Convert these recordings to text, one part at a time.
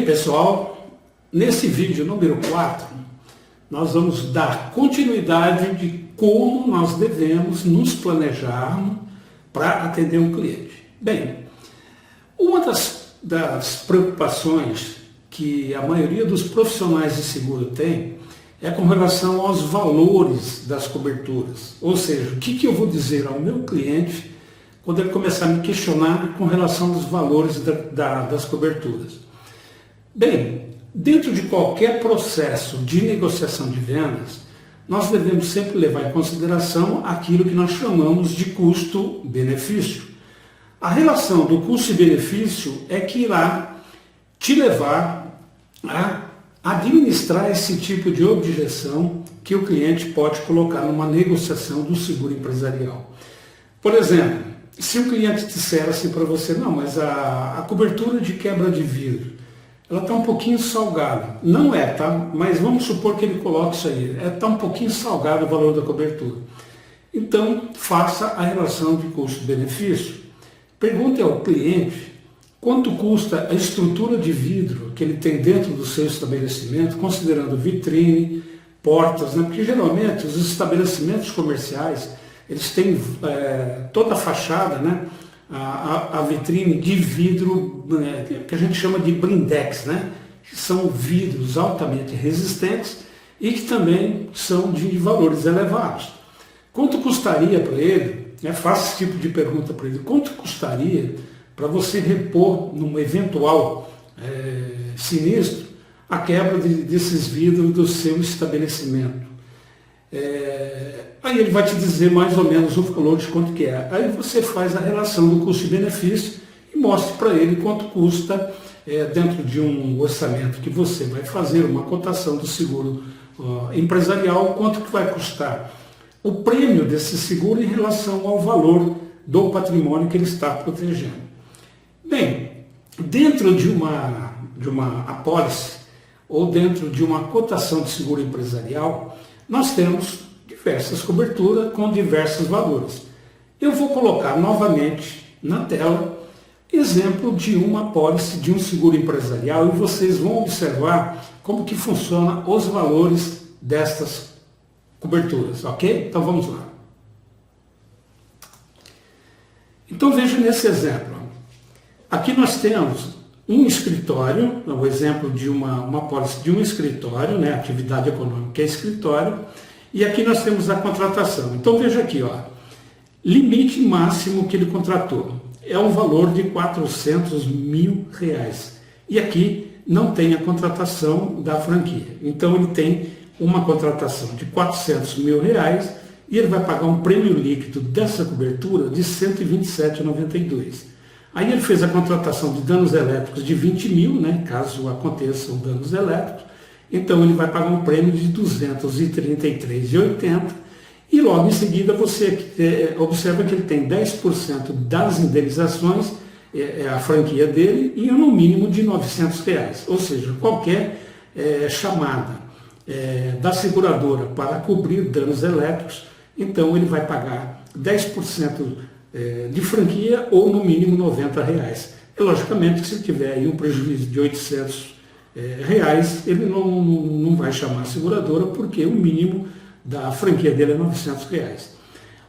Bem, pessoal, nesse vídeo número 4, nós vamos dar continuidade de como nós devemos nos planejar para atender um cliente. Bem, uma das preocupações que a maioria dos profissionais de seguro tem é com relação aos valores das coberturas. Ou seja, o que eu vou dizer ao meu cliente quando ele começar a me questionar com relação aos valores das coberturas. Bem, dentro de qualquer processo de negociação de vendas, nós devemos sempre levar em consideração aquilo que nós chamamos de custo-benefício. A relação do custo e benefício é que irá te levar a administrar esse tipo de objeção que o cliente pode colocar numa negociação do seguro empresarial. Por exemplo, se o cliente disser assim para você, não, mas a cobertura de quebra de vidro, ela está um pouquinho salgada. Não é, tá? Mas vamos supor que ele coloque isso aí. Está um pouquinho salgado o valor da cobertura. Então, faça a relação de custo-benefício. Pergunte ao cliente quanto custa a estrutura de vidro que ele tem dentro do seu estabelecimento, considerando vitrine, portas, né? Porque geralmente os estabelecimentos comerciais, eles têm toda a fachada, né? A vitrine de vidro, que a gente chama de blindex, né? Que são vidros altamente resistentes e que também são de valores elevados. Quanto custaria para ele, faça esse tipo de pergunta para ele, quanto custaria para você repor num eventual sinistro a quebra desses vidros do seu estabelecimento? Aí ele vai te dizer mais ou menos o valor de quanto que é. Aí você faz a relação do custo e benefício e mostre para ele quanto custa dentro de um orçamento que você vai fazer, uma cotação do seguro empresarial, quanto que vai custar o prêmio desse seguro em relação ao valor do patrimônio que ele está protegendo. Bem, dentro de uma apólice ou dentro de uma cotação de seguro empresarial, nós temos diversas coberturas com diversos valores. Eu vou colocar novamente na tela exemplo de uma apólice de um seguro empresarial e vocês vão observar como que funciona os valores destas coberturas, ok? Então vamos lá. Então veja nesse exemplo. Aqui nós temos um escritório, o exemplo de uma apólice de um escritório, né? Atividade econômica é escritório, e aqui nós temos a contratação. Então veja aqui, ó, limite máximo que ele contratou é um valor de R$400 mil. E aqui não tem a contratação da franquia. Então ele tem uma contratação de R$400 mil e ele vai pagar um prêmio líquido dessa cobertura de R$ 127,92. Aí ele fez a contratação de danos elétricos de 20 mil, né, caso aconteçam danos elétricos. Então ele vai pagar um prêmio de R$ 233,80 e logo em seguida você observa que ele tem 10% das indenizações, a franquia dele, e no mínimo de R$ 900. Ou seja, qualquer chamada da seguradora para cobrir danos elétricos, então ele vai pagar 10% de franquia ou no mínimo R$ 90. E logicamente que se tiver aí um prejuízo de R$ 800, ele não vai chamar a seguradora porque o mínimo da franquia dele é R$ 900.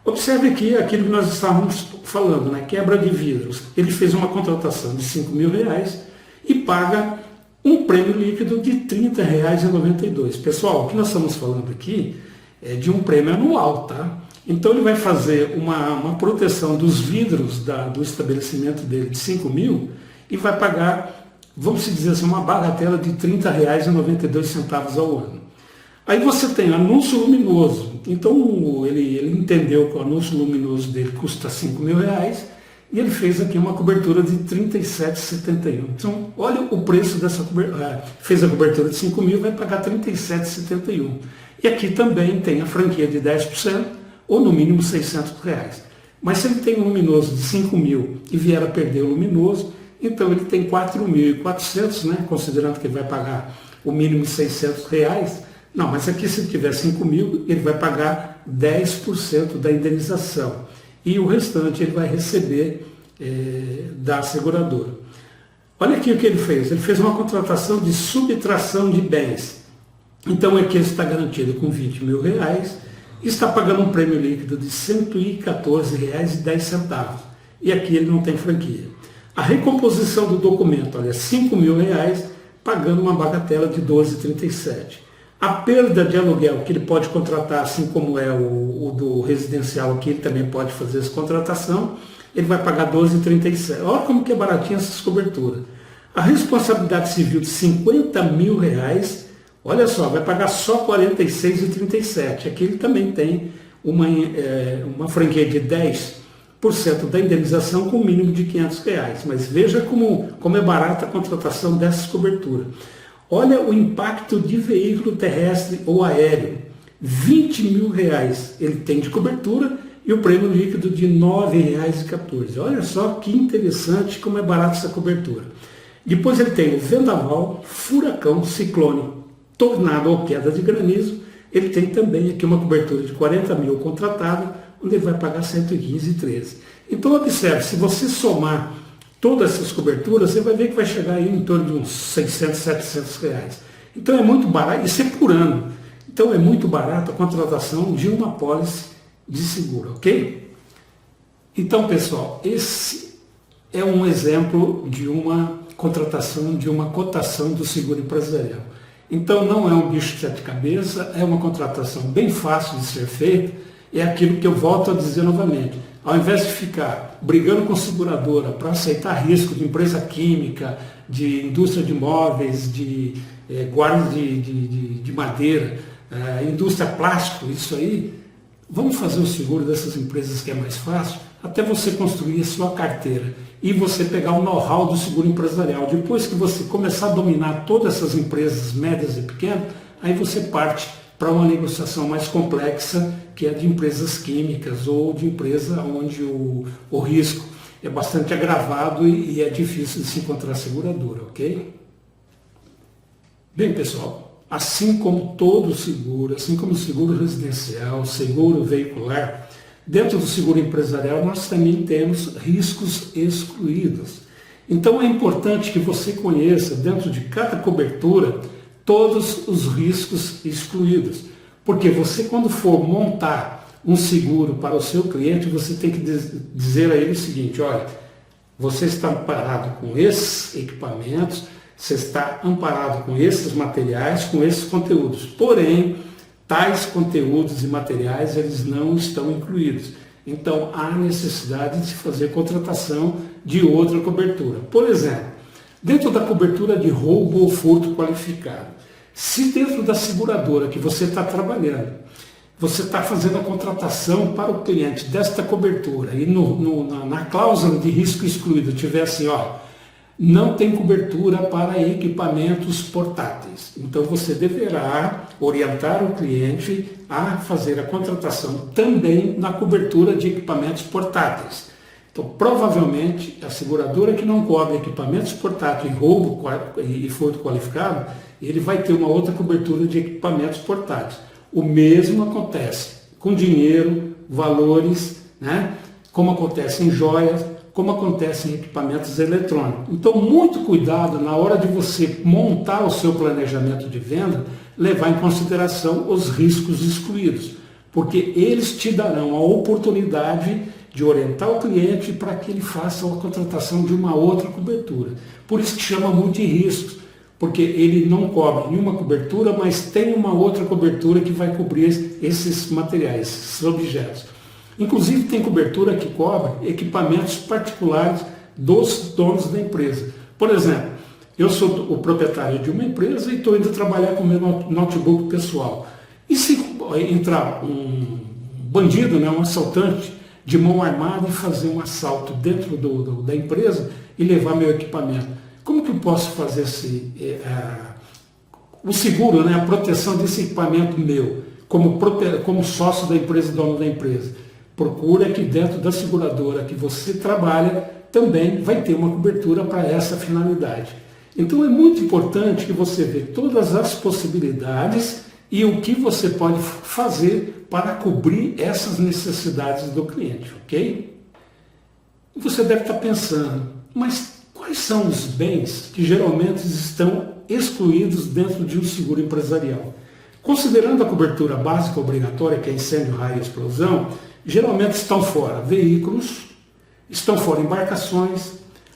Observe aqui aquilo que nós estávamos falando, né? Quebra de vidros. Ele fez uma contratação de R$ 5 mil e paga um prêmio líquido de R$ 30,92. Pessoal, o que nós estamos falando aqui é de um prêmio anual, tá? Então ele vai fazer uma proteção dos vidros do estabelecimento dele de 5 mil e vai pagar, vamos dizer assim, uma bagatela de R$ 30,92 ao ano. Aí você tem anúncio luminoso. Então ele entendeu que o anúncio luminoso dele custa R$ 5 mil e ele fez aqui uma cobertura de R$ 37,71. Então olha o preço dessa cobertura. Fez a cobertura de 5 mil, vai pagar R$ 37,71. E aqui também tem a franquia de 10%. Ou no mínimo R$ 600. Mas se ele tem um luminoso de 5 mil e vier a perder o luminoso, então ele tem 4.400, né? Considerando que ele vai pagar o mínimo de R$ 600. Não, mas aqui se ele tiver 5 mil, ele vai pagar 10% da indenização. E o restante ele vai receber da seguradora. Olha aqui o que ele fez. Ele fez uma contratação de subtração de bens. Então aqui ele está garantido com R$ 20.000 e está pagando um prêmio líquido de R$ 114,10. E aqui ele não tem franquia. A recomposição do documento, olha, R$ 5.000, pagando uma bagatela de R$ 12,37. A perda de aluguel que ele pode contratar, assim como é o do residencial aqui, ele também pode fazer essa contratação, ele vai pagar R$ 12,37. Olha como que é baratinha essas coberturas. A responsabilidade civil de R$ 50.000, olha só, vai pagar só R$ 46,37. Aqui ele também tem uma franquia de 10% da indenização com mínimo de R$ 500. Mas veja como é barata a contratação dessas coberturas. Olha o impacto de veículo terrestre ou aéreo. R$ 20.000 ele tem de cobertura e o prêmio líquido de R$ 9,14. Olha só que interessante como é barata essa cobertura. Depois ele tem o vendaval, furacão, ciclone, tornado ou queda de granizo. Ele tem também aqui uma cobertura de 40 mil contratada, onde ele vai pagar R$ 115,13. Então observe, se você somar todas essas coberturas, você vai ver que vai chegar aí em torno de uns 600, 700 reais. Então é muito barato, isso é por ano. Então é muito barato a contratação de uma pólice de seguro, ok? Então, pessoal, esse é um exemplo de uma contratação, de uma cotação do seguro empresarial. Então não é um bicho de sete cabeças, é uma contratação bem fácil de ser feita, é aquilo que eu volto a dizer novamente. Ao invés de ficar brigando com seguradora para aceitar risco de empresa química, de indústria de imóveis, de guarda de madeira, indústria plástico, isso aí, vamos fazer o seguro dessas empresas que é mais fácil, até você construir a sua carteira e você pegar o know-how do seguro empresarial. Depois que você começar a dominar todas essas empresas médias e pequenas, aí você parte para uma negociação mais complexa, que é de empresas químicas ou de empresa onde o risco é bastante agravado e é difícil de se encontrar seguradora, ok? Bem, pessoal, assim como todo seguro, assim como o seguro residencial, seguro veicular, dentro do seguro empresarial nós também temos riscos excluídos. Então é importante que você conheça, dentro de cada cobertura, todos os riscos excluídos. Porque você, quando for montar um seguro para o seu cliente, você tem que dizer a ele o seguinte: olha, você está amparado com esses equipamentos, você está amparado com esses materiais, com esses conteúdos. Porém, tais conteúdos e materiais, eles não estão incluídos. Então, há necessidade de se fazer contratação de outra cobertura. Por exemplo, dentro da cobertura de roubo ou furto qualificado, se dentro da seguradora que você está trabalhando, você está fazendo a contratação para o cliente desta cobertura e na cláusula de risco excluído tiver assim, ó, não tem cobertura para equipamentos portáteis. Então você deverá orientar o cliente a fazer a contratação também na cobertura de equipamentos portáteis. Então, provavelmente, a seguradora que não cobre equipamentos portáteis, roubo e furto qualificado, ele vai ter uma outra cobertura de equipamentos portáteis. O mesmo acontece com dinheiro, valores, né? Como acontece em joias, como acontece em equipamentos eletrônicos. Então, muito cuidado na hora de você montar o seu planejamento de venda, levar em consideração os riscos excluídos, porque eles te darão a oportunidade de orientar o cliente para que ele faça a contratação de uma outra cobertura. Por isso que chama multirriscos, porque ele não cobre nenhuma cobertura, mas tem uma outra cobertura que vai cobrir esses materiais, esses objetos. Inclusive tem cobertura que cobre equipamentos particulares dos donos da empresa. Por exemplo, eu sou o proprietário de uma empresa e estou indo trabalhar com o meu notebook pessoal. E se entrar um bandido, né, um assaltante, de mão armada e fazer um assalto dentro da empresa e levar meu equipamento? Como que eu posso fazer o seguro, né, a proteção desse equipamento meu, como sócio da empresa, dono da empresa? Procura que dentro da seguradora que você trabalha também vai ter uma cobertura para essa finalidade. Então é muito importante que você veja todas as possibilidades e o que você pode fazer para cobrir essas necessidades do cliente, ok? Você deve estar pensando, mas quais Quais são os bens que geralmente estão excluídos dentro de um seguro empresarial? Considerando a cobertura básica obrigatória, que é incêndio, raio e explosão, geralmente estão fora veículos, estão fora embarcações,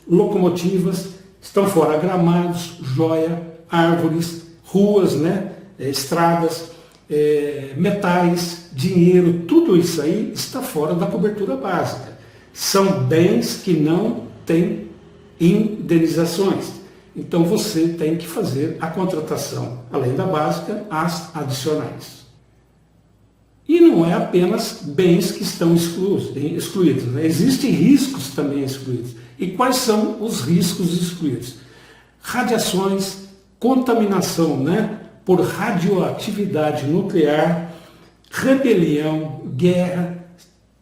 locomotivas, estão fora gramados, joia, árvores, ruas, estradas, metais, dinheiro, tudo isso aí está fora da cobertura básica. São bens que não têm indenizações. Então você tem que fazer a contratação, além da básica, as adicionais. E não é apenas bens que estão excluídos, né? Existem riscos também excluídos. E quais são os riscos excluídos? Radiações, contaminação, por radioatividade nuclear, rebelião, guerra,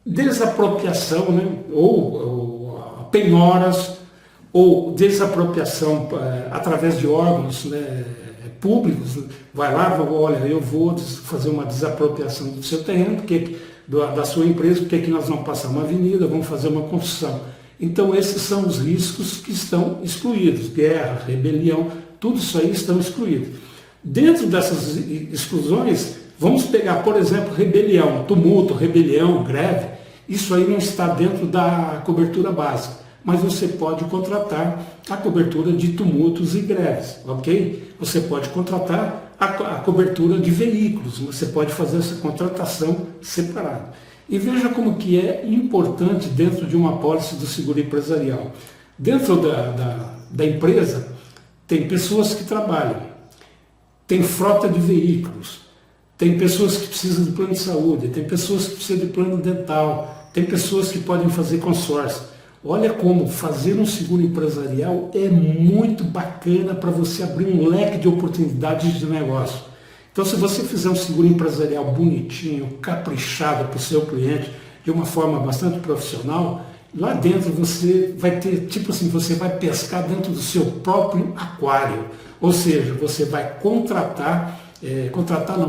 desapropriação, ou penhoras, ou desapropriação através de órgãos públicos. Vai lá, olha, eu vou fazer uma desapropriação do seu terreno, da sua empresa, porque aqui nós vamos passar uma avenida, vamos fazer uma construção. Então esses são os riscos que estão excluídos, guerra, rebelião, tudo isso aí estão excluídos. Dentro dessas exclusões, vamos pegar, por exemplo, rebelião, tumulto, rebelião, greve, isso aí não está dentro da cobertura básica, mas você pode contratar a cobertura de tumultos e greves, ok? Você pode contratar a cobertura de veículos, você pode fazer essa contratação separada. E veja como que é importante dentro de uma apólice do seguro empresarial. Dentro da empresa, tem pessoas que trabalham, tem frota de veículos, tem pessoas que precisam de plano de saúde, tem pessoas que precisam de plano dental, tem pessoas que podem fazer consórcio. Olha como fazer um seguro empresarial é muito bacana para você abrir um leque de oportunidades de negócio. Então, se você fizer um seguro empresarial bonitinho, caprichado para o seu cliente, de uma forma bastante profissional, lá dentro você vai ter, você vai pescar dentro do seu próprio aquário. Ou seja, você vai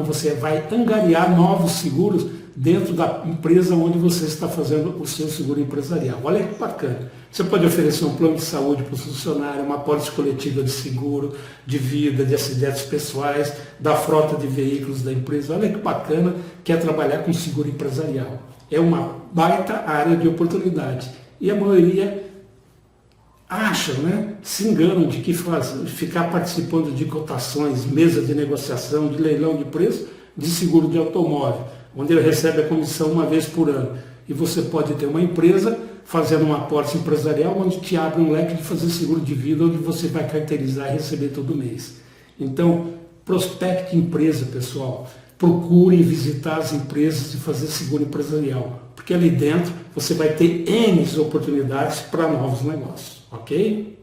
você vai angariar novos seguros dentro da empresa onde você está fazendo o seu seguro empresarial. Olha que bacana. Você pode oferecer um plano de saúde para o funcionário, uma pólice coletiva de seguro, de vida, de acidentes pessoais, da frota de veículos da empresa. Olha que bacana que é trabalhar com seguro empresarial. É uma baita área de oportunidade. E a maioria acha, se enganam de que ficar participando de cotações, mesa de negociação, de leilão de preço, de seguro de automóvel, onde ele recebe a comissão uma vez por ano. E você pode ter uma empresa fazendo uma apólice empresarial onde te abre um leque de fazer seguro de vida, onde você vai carteirizar e receber todo mês. Então, prospecte empresa, pessoal. Procure visitar as empresas e fazer seguro empresarial. Porque ali dentro você vai ter N oportunidades para novos negócios, ok?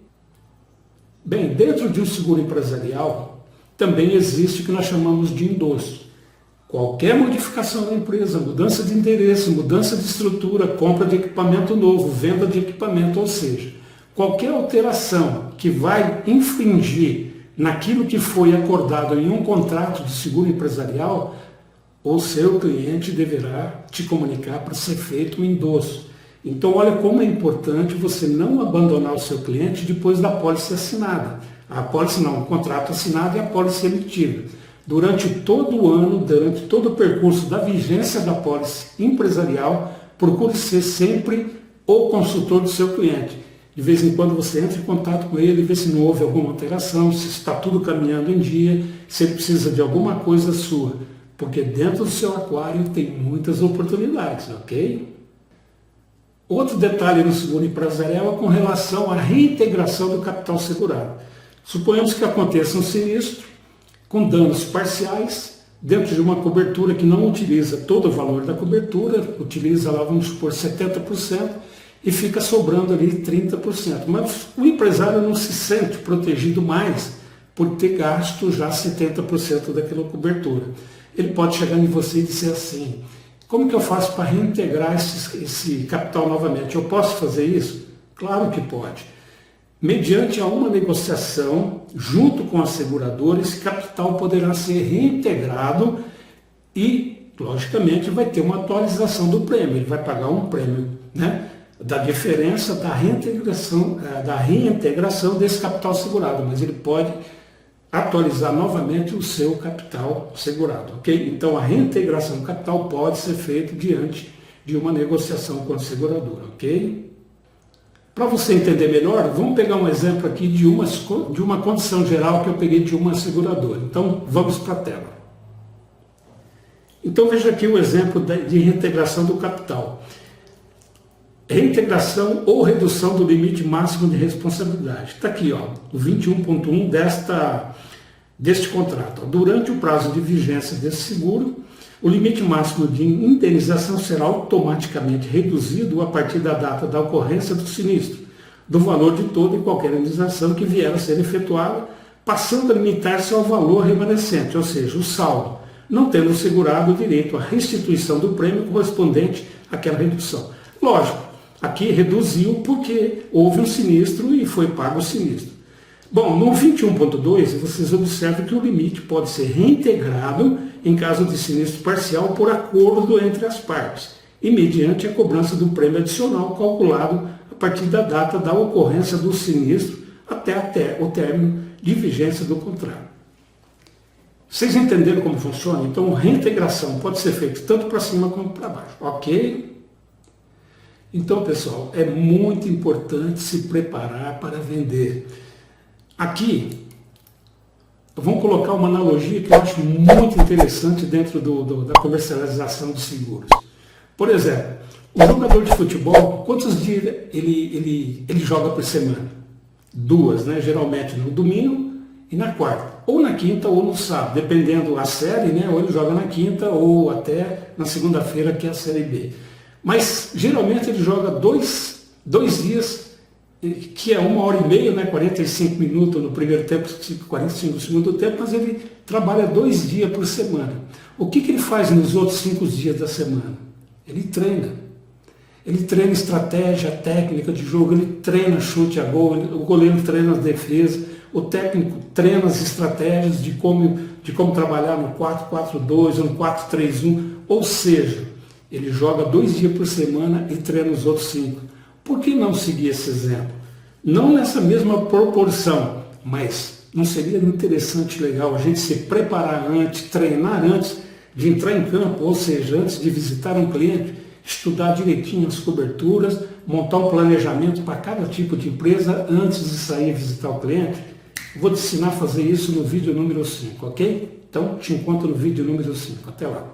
Bem, dentro de um seguro empresarial também existe o que nós chamamos de endosso. Qualquer modificação da empresa, mudança de endereço, mudança de estrutura, compra de equipamento novo, venda de equipamento, ou seja, qualquer alteração que vai infringir naquilo que foi acordado em um contrato de seguro empresarial, o seu cliente deverá te comunicar para ser feito um endosso. Então, olha como é importante você não abandonar o seu cliente depois da apólice assinada. A apólice não, o contrato assinado e a apólice emitida. Durante todo o ano, durante todo o percurso da vigência da apólice empresarial, procure ser sempre o consultor do seu cliente. De vez em quando você entra em contato com ele, vê se não houve alguma alteração, se está tudo caminhando em dia, se ele precisa de alguma coisa sua. Porque dentro do seu aquário tem muitas oportunidades, ok? Outro detalhe no seguro empresarial é com relação à reintegração do capital segurado. Suponhamos que aconteça um sinistro com danos parciais, dentro de uma cobertura que não utiliza todo o valor da cobertura, utiliza lá, vamos supor, 70%, e fica sobrando ali 30%. Mas o empresário não se sente protegido mais por ter gasto já 70% daquela cobertura. Ele pode chegar em você e dizer assim: como que eu faço para reintegrar esse capital novamente? Eu posso fazer isso? Claro que pode. Mediante a uma negociação, junto com a seguradora, esse capital poderá ser reintegrado e, logicamente, vai ter uma atualização do prêmio. Ele vai pagar um prêmio da diferença da reintegração desse capital segurado, mas ele pode atualizar novamente o seu capital segurado, ok? Então a reintegração do capital pode ser feita diante de uma negociação com a seguradora, ok? Para você entender melhor, vamos pegar um exemplo aqui de uma condição geral que eu peguei de uma seguradora. Então vamos para a tela. Então veja aqui o exemplo de reintegração do capital. Reintegração ou redução do limite máximo de responsabilidade. Está aqui, ó, o 21.1 deste contrato. Durante o prazo de vigência desse seguro, o limite máximo de indenização será automaticamente reduzido a partir da data da ocorrência do sinistro, do valor de toda e qualquer indenização que vier a ser efetuada, passando a limitar-se ao valor remanescente, ou seja, o saldo, não tendo o segurado o direito à restituição do prêmio correspondente àquela redução. Lógico, aqui reduziu porque houve um sinistro e foi pago o sinistro. Bom, no 21.2, vocês observam que o limite pode ser reintegrado em caso de sinistro parcial por acordo entre as partes, e mediante a cobrança do prêmio adicional calculado a partir da data da ocorrência do sinistro até o término de vigência do contrato. Vocês entenderam como funciona? Então, reintegração pode ser feita tanto para cima como para baixo, ok? Então, pessoal, é muito importante se preparar para vender. Aqui, vamos colocar uma analogia que eu acho muito interessante dentro da comercialização de seguros. Por exemplo, um jogador de futebol, quantos dias ele joga por semana? 2, né? Geralmente no domingo e na quarta. Ou na quinta ou no sábado, dependendo da série, né? Ou ele joga na quinta ou até na segunda-feira, que é a Série B. Mas geralmente ele joga dois dias, que é 1h30, né, 45 minutos no primeiro tempo, 45 no segundo tempo, mas ele trabalha 2 dias por semana. O que ele faz nos outros 5 dias da semana? Ele treina. Ele treina estratégia, técnica de jogo, ele treina chute a gol, o goleiro treina a defesa, o técnico treina as estratégias de como trabalhar no 4-4-2 ou no 4-3-1, ou seja, ele joga 2 dias por semana e treina os outros 5. Por que não seguir esse exemplo? Não nessa mesma proporção, mas não seria interessante, legal, a gente se preparar antes, treinar antes de entrar em campo, ou seja, antes de visitar um cliente, estudar direitinho as coberturas, montar um planejamento para cada tipo de empresa antes de sair visitar o cliente? Vou te ensinar a fazer isso no vídeo número 5, ok? Então, te encontro no vídeo número 5. Até lá.